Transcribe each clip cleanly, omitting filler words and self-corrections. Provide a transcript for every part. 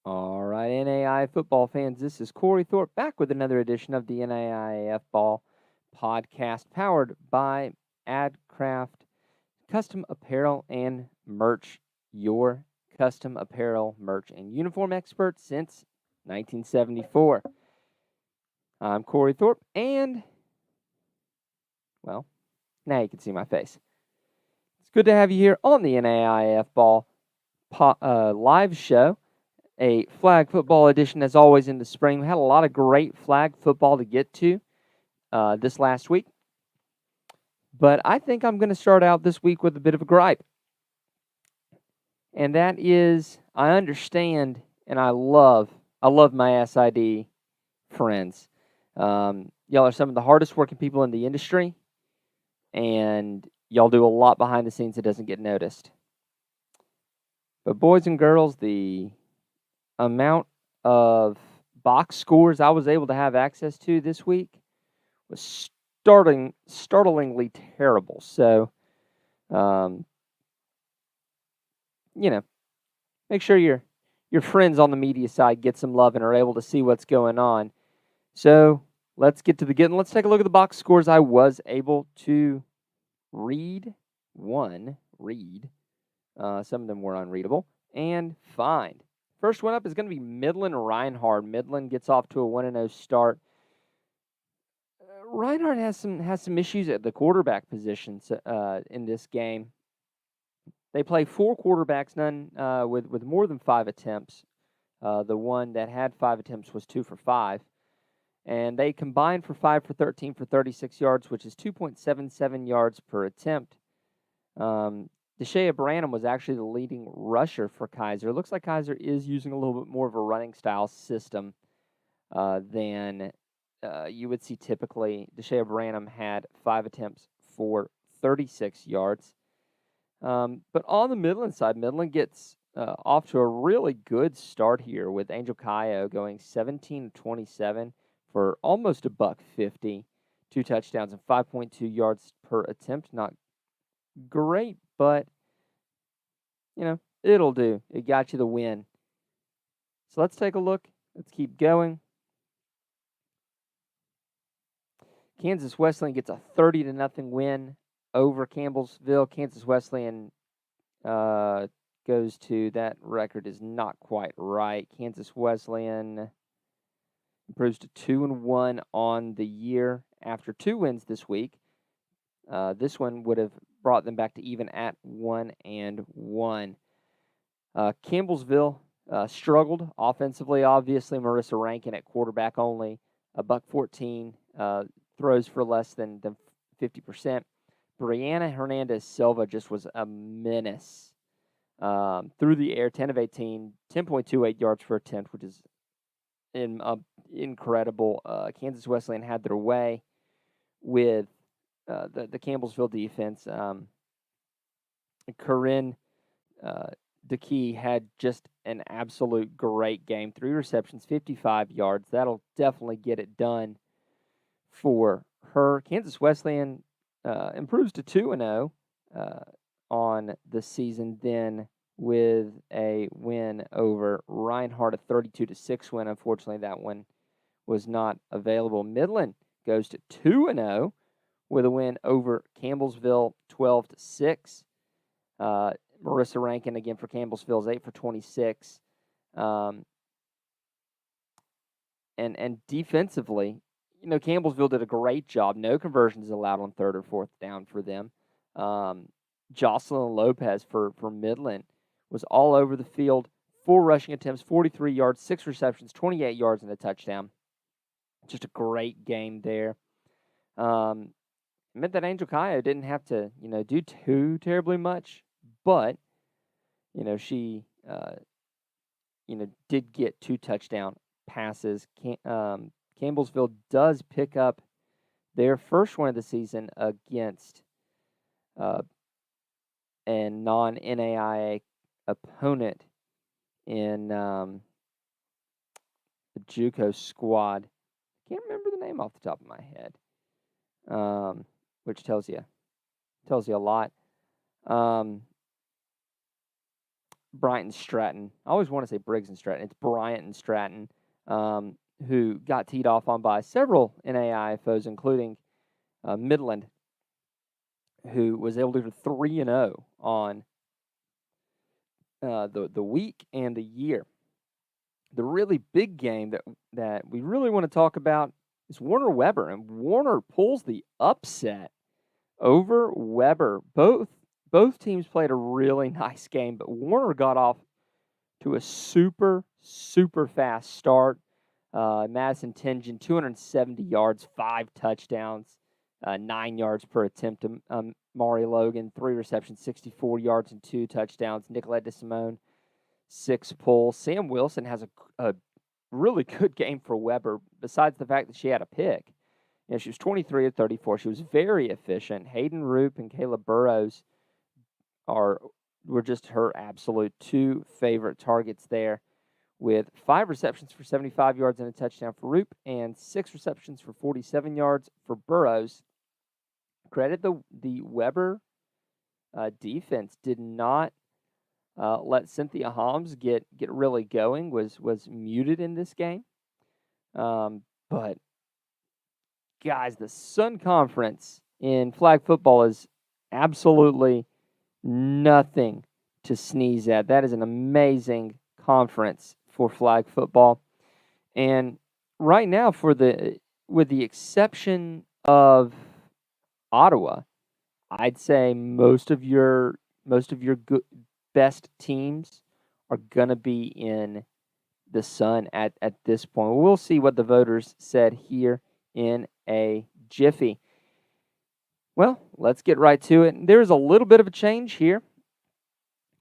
All right, NAI football fans, this is Cory Thorpe back with another edition of the NAIAFBALL podcast powered by AdCraft Custom Apparel and Merch, your custom apparel, merch, and uniform expert since 1974. I'm Cory Thorpe, and, well, now you can see my face. It's good to have you here on the NAIAFBALL live show. A flag football edition, as always, in the spring. We had a lot of great flag football to get to this last week. But I think I'm going to start out this week with a bit of a gripe. And that is, I understand and I love my SID friends. Y'all are some of the hardest working people in the industry. And y'all do a lot behind the scenes that doesn't get noticed. But boys and girls, the amount of box scores I was able to have access to this week was startlingly terrible. So, make sure your friends on the media side get some love and are able to see what's going on. So let's get to the getting. Let's take a look at the box scores I was able to read. Some of them were unreadable and find. First one up is going to be Midland Reinhardt. Midland gets off to a 1-0 start. Reinhardt has some issues at the quarterback positions in this game. They play 4 quarterbacks, none with more than 5 attempts. The one that had 5 attempts was 2 for 5. And they combined for 5 for 13 for 36 yards, which is 2.77 yards per attempt. Deshea Branham was actually the leading rusher for Kaiser. It looks like Kaiser is using a little bit more of a running style system than you would see typically. Deshea Branham had 5 attempts for 36 yards. But on the Midland side, Midland gets off to a really good start here with Angel Cayo going 17-27 for almost $150, 2 touchdowns and 5.2 yards per attempt. Not great, but, it'll do. It got you the win. So let's take a look. Let's keep going. Kansas Wesleyan gets a 30-0 win over Campbellsville. Kansas Wesleyan goes to, that record is not quite right. Kansas Wesleyan improves to 2-1 on the year after 2 wins this week. This one would have brought them back to even at 1-1. Campbellsville struggled offensively. Obviously, Marissa Rankin at quarterback only, $114, throws for less than 50%. Brianna Hernandez Silva just was a menace through the air, 10 of 18, 10.28 yards per attempt, which is incredible. Kansas Wesleyan had their way with the Campbellsville defense. Corinne DeKey had just an absolute great game. 3 receptions, 55 yards. That'll definitely get it done for her. Kansas Wesleyan improves to 2-0 on the season, then with a win over Reinhardt, a 32-6 win. Unfortunately, that one was not available. Midland goes to 2-0 with a win over Campbellsville, 12-6. Marissa Rankin again for Campbellsville is 8 for 26. And defensively, Campbellsville did a great job. No conversions allowed on 3rd or 4th down for them. Jocelyn Lopez for Midland was all over the field. 4 rushing attempts, 43 yards, 6 receptions, 28 yards, and a touchdown. Just a great game there. It meant that Angel Cayo didn't have to, do too terribly much, but, she, did get 2 touchdown passes. Campbellsville does pick up their first one of the season against a non-NAIA opponent in the JUCO squad. Can't remember the name off the top of my head, which tells you a lot. Bryant and Stratton. I always want to say Briggs and Stratton. It's Bryant and Stratton, who got teed off on by several NAIAFBALLs, including Midland, who was able to go 3-0 on the week and the year. The really big game that we really want to talk about is Warner Weber, and Warner pulls the upset over Weber. Both teams played a really nice game, but Warner got off to a super fast start. Madison Tingen, 270 yards, 5 touchdowns, 9 yards per attempt. Mari Logan, 3 receptions, 64 yards and 2 touchdowns. Nicolette DeSimone, 6 pulls. Sam Wilson has a really good game for Weber, besides the fact that she had a pick. She was 23 of 34. She was very efficient. Hayden Roop and Caleb Burrows were just her absolute 2 favorite targets there, with 5 receptions for 75 yards and a touchdown for Roop, and 6 receptions for 47 yards for Burrows. Credit the Weber defense did not let Cynthia Holmes get really going, was muted in this game. But, guys, the Sun Conference in flag football is absolutely nothing to sneeze at. That is an amazing conference for flag football. And right now, with the exception of Ottawa, I'd say most of your best teams are going to be in the Sun at this point. We'll see what the voters said here in a jiffy. Well, let's get right to it. There's a little bit of a change here.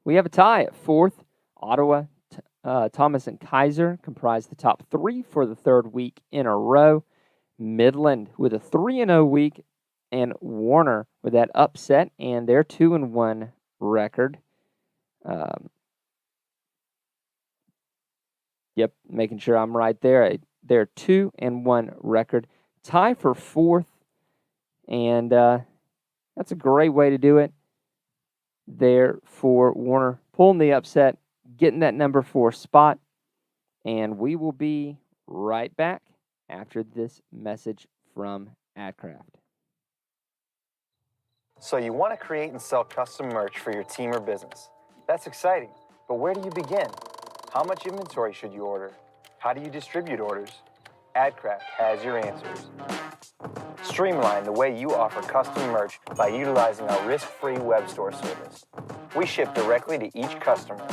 We have a tie at 4th. Ottawa, Thomas, and Kaiser comprise the top 3 for the 3rd week in a row. Midland with a 3-0 week, and Warner with that upset and their 2-1 record. Yep, making sure I'm right there. Their 2-1 record. Tie for 4th, and that's a great way to do it there for Warner. Pulling the upset, getting that number 4 spot, and we will be right back after this message from AdCraft. So you want to create and sell custom merch for your team or business. That's exciting, but where do you begin? How much inventory should you order? How do you distribute orders? AdCraft has your answers. Streamline the way you offer custom merch by utilizing our risk-free web store service. We ship directly to each customer,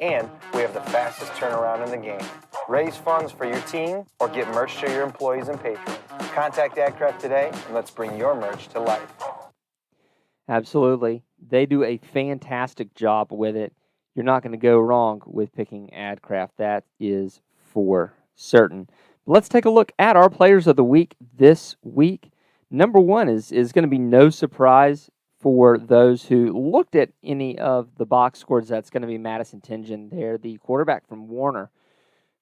and we have the fastest turnaround in the game. Raise funds for your team or get merch to your employees and patrons. Contact AdCraft today, and let's bring your merch to life. Absolutely. They do a fantastic job with it. You're not going to go wrong with picking AdCraft. That is for certain. Let's take a look at our players of the week this week. Number 1 is going to be no surprise for those who looked at any of the box scores. That's going to be Madison Tingen there, the quarterback from Warner,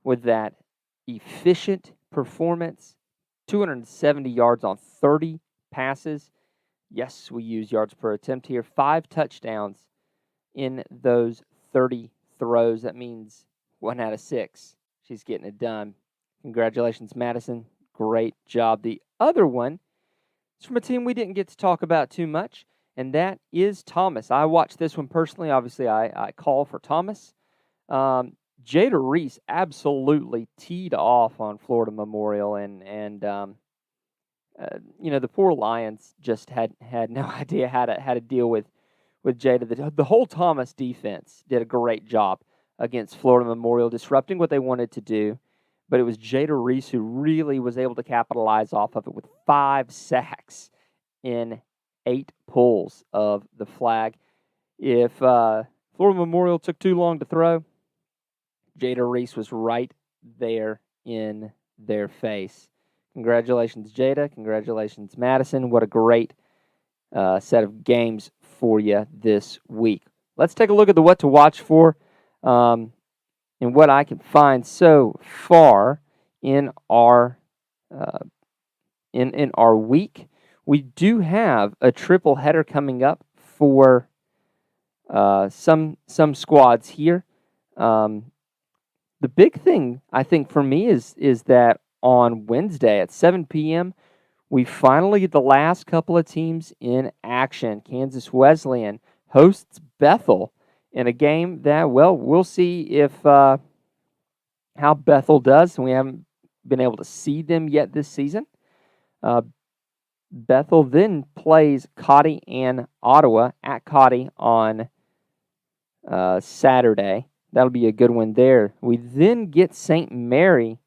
with that efficient performance, 270 yards on 30 passes. Yes, we use yards per attempt here. 5 touchdowns in those 30 throws. That means 1 out of 6. She's getting it done. Congratulations, Madison. Great job. The other one is from a team we didn't get to talk about too much, and that is Thomas. I watched this one personally. Obviously, I call for Thomas. Jada Reese absolutely teed off on Florida Memorial, and the poor Lions just had no idea how to deal with Jada. The whole Thomas defense did a great job against Florida Memorial, disrupting what they wanted to do. But it was Jada Reese who really was able to capitalize off of it with 5 sacks in 8 pulls of the flag. If Florida Memorial took too long to throw, Jada Reese was right there in their face. Congratulations, Jada. Congratulations, Madison. What a great set of games for you this week. Let's take a look at the what to watch for. And what I can find so far in our in our week, we do have a triple header coming up for some squads here. The big thing I think for me is that on Wednesday at 7 p.m. we finally get the last couple of teams in action. Kansas Wesleyan hosts Bethel in a game that, well, we'll see if how Bethel does. We haven't been able to see them yet this season. Bethel then plays Cotty and Ottawa at Cotty on Saturday. That'll be a good one there. We then get St. Mary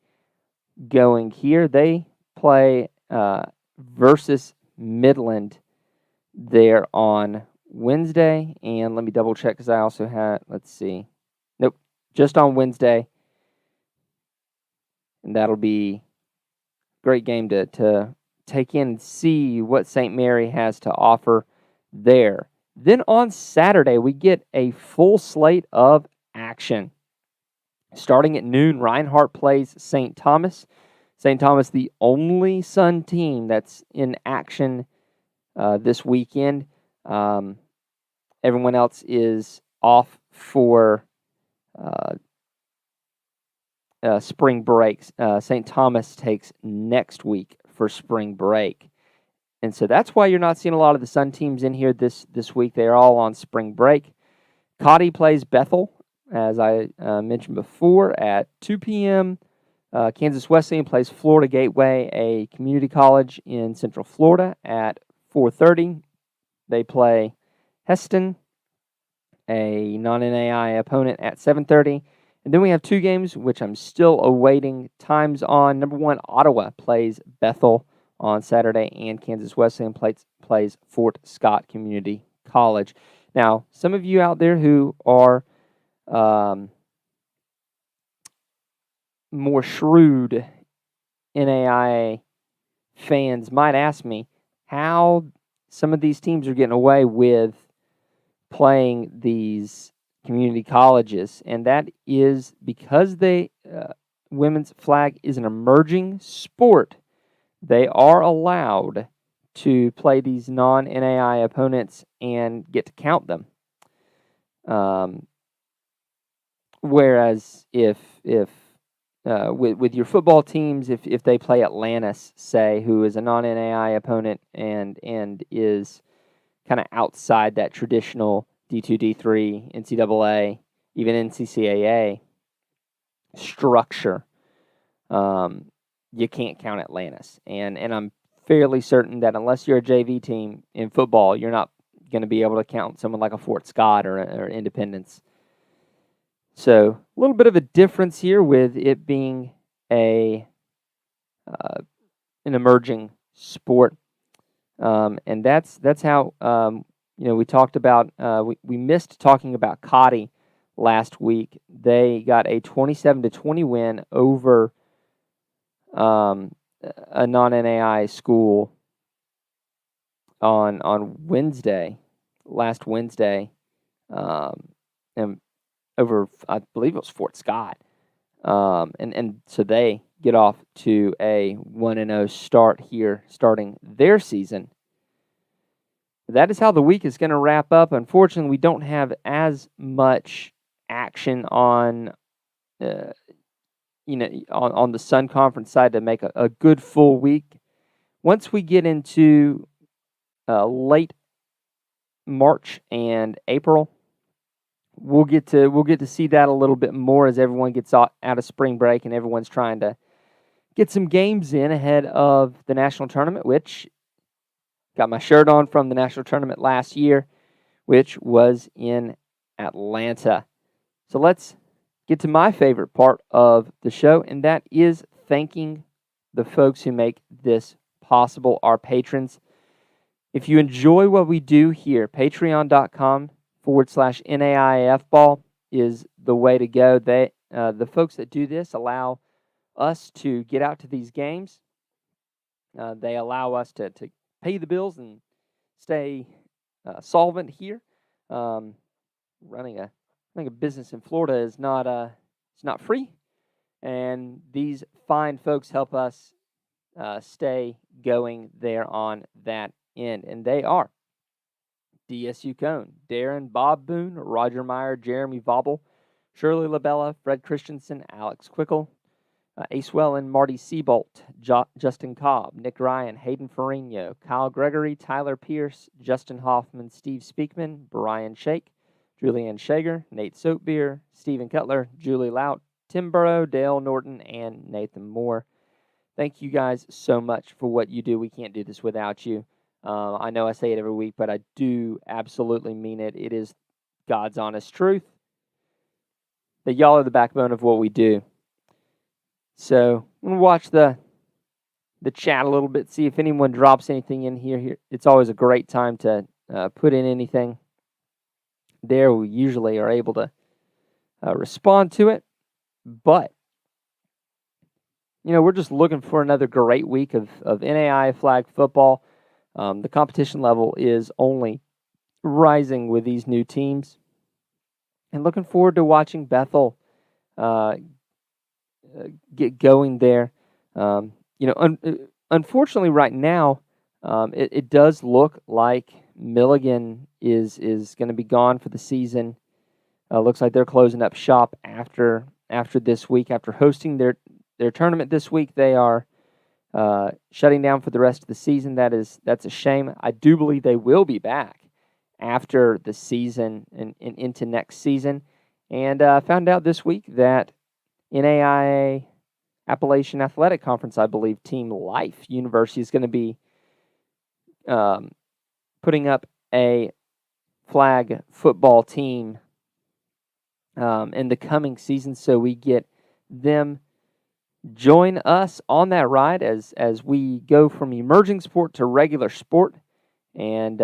going here. They play versus Midland there on Wednesday. And let me double check because I also had, let's see. Nope, just on Wednesday. And that'll be a great game to take in and see what St. Mary has to offer there. Then on Saturday, we get a full slate of action. Starting at noon, Reinhardt plays St. Thomas. St. Thomas, the only Sun team that's in action this weekend. Everyone else is off for spring breaks. St. Thomas takes next week for spring break. And so that's why you're not seeing a lot of the Sun teams in here this week. They're all on spring break. Cotty plays Bethel, as I mentioned before, at 2 p.m. Kansas Wesleyan plays Florida Gateway, a community college in Central Florida, at 4:30. They play Heston, a non-NAI opponent, at 7:30. And then we have two games, which I'm still awaiting times on. Number one, Ottawa plays Bethel on Saturday, and Kansas Wesleyan plays Fort Scott Community College. Now, some of you out there who are more shrewd NAIA fans might ask me how some of these teams are getting away with playing these community colleges, and that is because women's flag is an emerging sport. They are allowed to play these non-NAI opponents and get to count them. Whereas if with your football teams, if they play Atlantis, say, who is a non-NAI opponent and is kind of outside that traditional D2, D3, NCAA, even NCCAA structure, you can't count Atlantis. And I'm fairly certain that unless you're a JV team in football, you're not going to be able to count someone like a Fort Scott or Independence. So a little bit of a difference here with it being an emerging sport, and that's how we talked about. We missed talking about Cotty last week. They got a 27-20 win over a non-NAI school on Wednesday, last Wednesday, and over, I believe it was Fort Scott. And so they get off to a 1-0 start here, starting their season. That is how the week is going to wrap up. Unfortunately, we don't have as much action on the Sun Conference side to make a good full week. Once we get into late March and April, we'll get to see that a little bit more as everyone gets out of spring break and everyone's trying to get some games in ahead of the national tournament, which got my shirt on from the national tournament last year, which was in Atlanta. So let's get to my favorite part of the show, and that is thanking the folks who make this possible, our patrons. If you enjoy what we do here, patreon.com/NAIAFBALL is the way to go. The folks that do this allow us to get out to these games. They allow us to pay the bills and stay solvent here. Running a business in Florida is not it's not free, and these fine folks help us stay going there on that end, and they are DSU Cone, Darren Bob Boone, Roger Meyer, Jeremy Vauble, Shirley Labella, Fred Christensen, Alex Quickle, Ace Wellen, Marty Seabolt, Justin Cobb, Nick Ryan, Hayden Ferrigno, Kyle Gregory, Tyler Pierce, Justin Hoffman, Steve Speakman, Brian Shake, Julianne Shager, Nate Soapbeer, Stephen Cutler, Julie Lout, Tim Burrow, Dale Norton, and Nathan Moore. Thank you guys so much for what you do. We can't do this without you. I know I say it every week, but I do absolutely mean it. It is God's honest truth that y'all are the backbone of what we do. So I'm going to watch the chat a little bit, see if anyone drops anything in here. It's always a great time to put in anything. There, we usually are able to respond to it. But, we're just looking for another great week of NAIA flag football. The competition level is only rising with these new teams. And looking forward to watching Bethel get going there. Unfortunately, right now, it does look like Milligan is going to be gone for the season. Looks like they're closing up shop after this week. After hosting their tournament this week, they are shutting down for the rest of the season. That's a shame. I do believe they will be back after the season and into next season. And found out this week that NAIA Appalachian Athletic Conference, I believe, Team Life University is going to be putting up a flag football team in the coming season. So we get them join us on that ride as we go from emerging sport to regular sport, and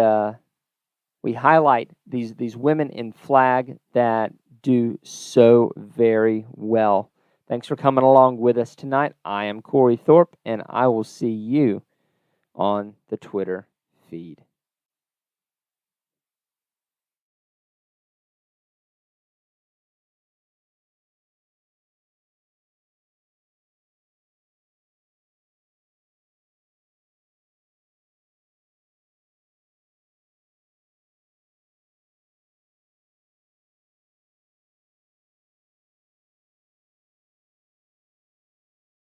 we highlight these women in flag that do so very well. Thanks for coming along with us tonight. I am Cory Thorpe, and I will see you on the Twitter feed.